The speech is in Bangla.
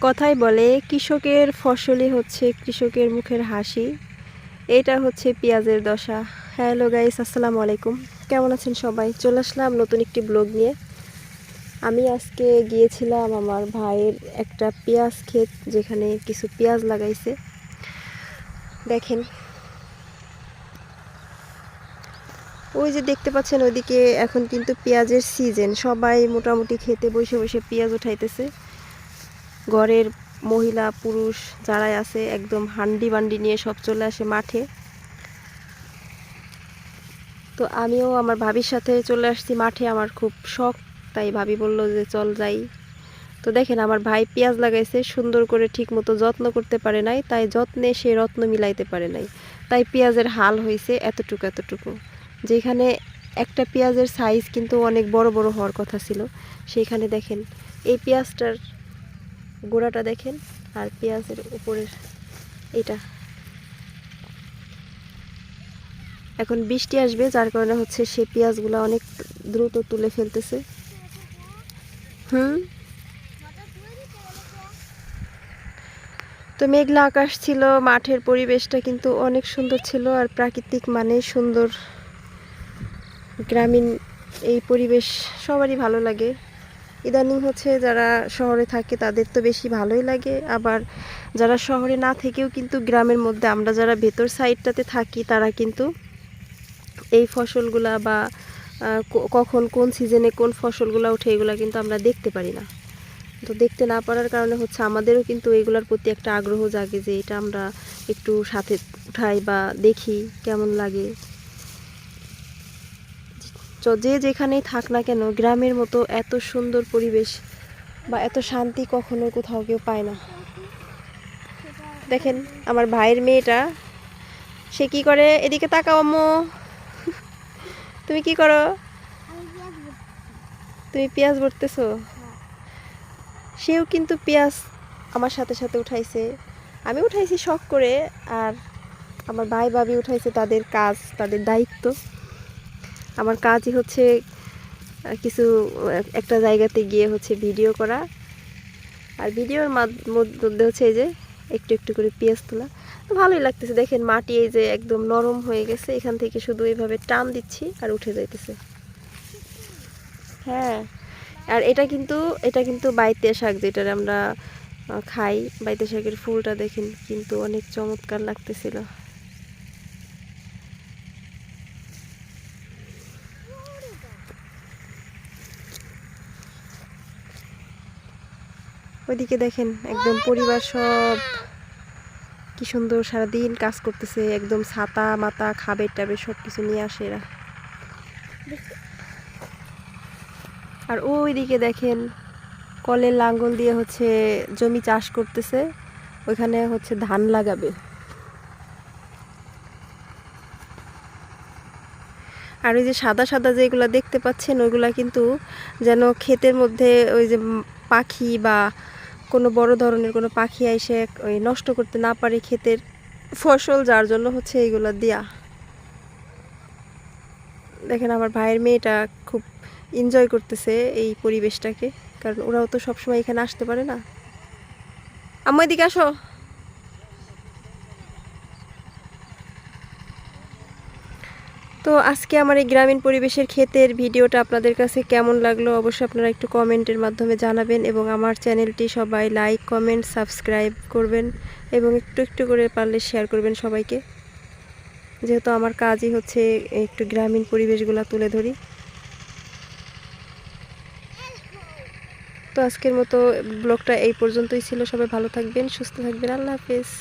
কথাই বলে কৃষকের ফসলই হচ্ছে কৃষকের মুখের হাসি। এটা হচ্ছে পেঁয়াজের দশা। হ্যালো গাইস, আসসালামু আলাইকুম। কেমন আছেন সবাই? চলে আসলাম নতুন একটি ব্লগ নিয়ে। আমি আজকে গিয়েছিলাম আমার ভাইয়ের একটা পেঁয়াজ ক্ষেত, যেখানে কিছু পেঁয়াজ লাগাইছে। দেখেন, ওই যে দেখতে পাচ্ছেন ওইদিকে এখন কিন্তু পেঁয়াজের সিজন। সবাই মোটামুটি খেতে বসে বসে পেঁয়াজ উঠাইতেছে। ঘরের মহিলা পুরুষ যারাই আছে একদম হান্ডি বান্ডি নিয়ে সব চলে আসে মাঠে। তো আমিও আমার ভাবির সাথে চলে আসছি মাঠে। আমার খুব শখ, তাই ভাবি বলল যে চল যাই। তো দেখেন, আমার ভাই পেঁয়াজ লাগাইছে, সুন্দর করে ঠিক মতো যত্ন করতে পারে নাই, তাই যত্নে সে রত্ন মিলাইতে পারে নাই, তাই পেঁয়াজের হাল হয়েছে এতটুকু এতটুকু। যেখানে একটা পেঁয়াজের সাইজ কিন্তু অনেক বড় বড় হওয়ার কথা ছিল, সেইখানে দেখেন এই পেঁয়াজটার গোড়াটা দেখেন, আর পেঁয়াজের উপরের এটা। এখন বৃষ্টি আসবে, যার কারণে হচ্ছে সেই পেঁয়াজগুলো অনেক দ্রুত তুলে ফেলতেছে। তো মেঘলা আকাশ ছিল, মাঠের পরিবেশটা কিন্তু অনেক সুন্দর ছিল, আর প্রাকৃতিক মানে সুন্দর গ্রামীণ এই পরিবেশ সবারই ভালো লাগে। ইদানিং হচ্ছে যারা শহরে থাকে তাদের তো বেশি ভালোই লাগে, আবার যারা শহরে না থেকেও কিন্তু গ্রামের মধ্যে আমরা যারা ভেতর সাইডটাতে থাকি তারা কিন্তু এই ফসলগুলা বা কখন কোন সিজনে কোন ফসলগুলো ওঠে এগুলা কিন্তু আমরা দেখতে পারি না। তো দেখতে না পারার কারণে হচ্ছে আমাদেরও কিন্তু এগুলার প্রতি একটা আগ্রহ জাগে যে এটা আমরা একটু সাথে উঠাই বা দেখি কেমন লাগে। যে যেখানেই থাক না কেন, গ্রামের মতো এত সুন্দর পরিবেশ বা এত শান্তি কখনো কোথাও কেউ পায় না। দেখেন আমার ভাইয়ের মেয়েটা, সে কি করে, এদিকে তাকাও আম্মু। তুমি কি করো? তুমি পেঁয়াজ ভরতেছো? সেও কিন্তু পেঁয়াজ আমার সাথে সাথে উঠাইছে, আমি উঠাইছি শখ করে, আর আমার ভাই ভাবি উঠাইছে তাদের কাজ, তাদের দায়িত্ব। আমার কাজই হচ্ছে কিছু একটা জায়গাতে গিয়ে হচ্ছে ভিডিও করা, আর ভিডিওর মধ্যে হচ্ছে এই যে একটু একটু করে পেঁয়াজ তোলা। তো ভালোই লাগতেছে। দেখেন মাটি এই যে একদম নরম হয়ে গেছে, এখান থেকে শুধু এইভাবে টান দিচ্ছি আর উঠে যাইতেছে। হ্যাঁ, আর এটা কিন্তু বাইতে শাক, যেটা আমরা খাই। বাইতে শাকের ফুলটা দেখেন কিন্তু অনেক চমৎকার লাগতেছিল। ওইদিকে দেখেন একদম পরিবার সব কি সুন্দর সারাদিন কাজ করতেছে, একদম ছাতা মাতা খাবার টাবে সব কিছু নিয়ে আসে এরা। আর ওইদিকে দেখেন কলের লাঙ্গল দিয়ে হচ্ছে জমি চাষ করতেছে, ওইখানে হচ্ছে ধান লাগাবে। আর ওই যে সাদা সাদা যেগুলো দেখতে পাচ্ছেন ওইগুলা কিন্তু যেন ক্ষেতের মধ্যে ওই যে পাখি বা কোনো বড় ধরনের কোনো পাখি এসে ওই নষ্ট করতে না পারে ক্ষেতের ফসল, যার জন্য হচ্ছে এইগুলা দিয়া। দেখেন আমার ভাইয়ের মেয়েটা খুব এনজয় করতেছে এই পরিবেশটাকে, কারণ ওরাও তো সবসময় এখানে আসতে পারে না। আম্মু এদিকে আসো। তো আজকে আমার এই গ্রামীণ পরিবেশের ক্ষেতের ভিডিওটা আপনাদের কাছে কেমন লাগলো অবশ্যই আপনারা একটু কমেন্টের মাধ্যমে জানাবেন, এবং আমার চ্যানেলটি সবাই লাইক কমেন্ট সাবস্ক্রাইব করবেন, এবং একটু একটু করে পারলে শেয়ার করবেন সবাইকে, যেহেতু আমার কাজই হচ্ছে একটু গ্রামীণ পরিবেশগুলো তুলে ধরি। তো আজকের মতো ব্লগটা এই পর্যন্তই ছিল। সবাই ভালো থাকবেন, সুস্থ থাকবেন, আল্লাহ হাফেজ।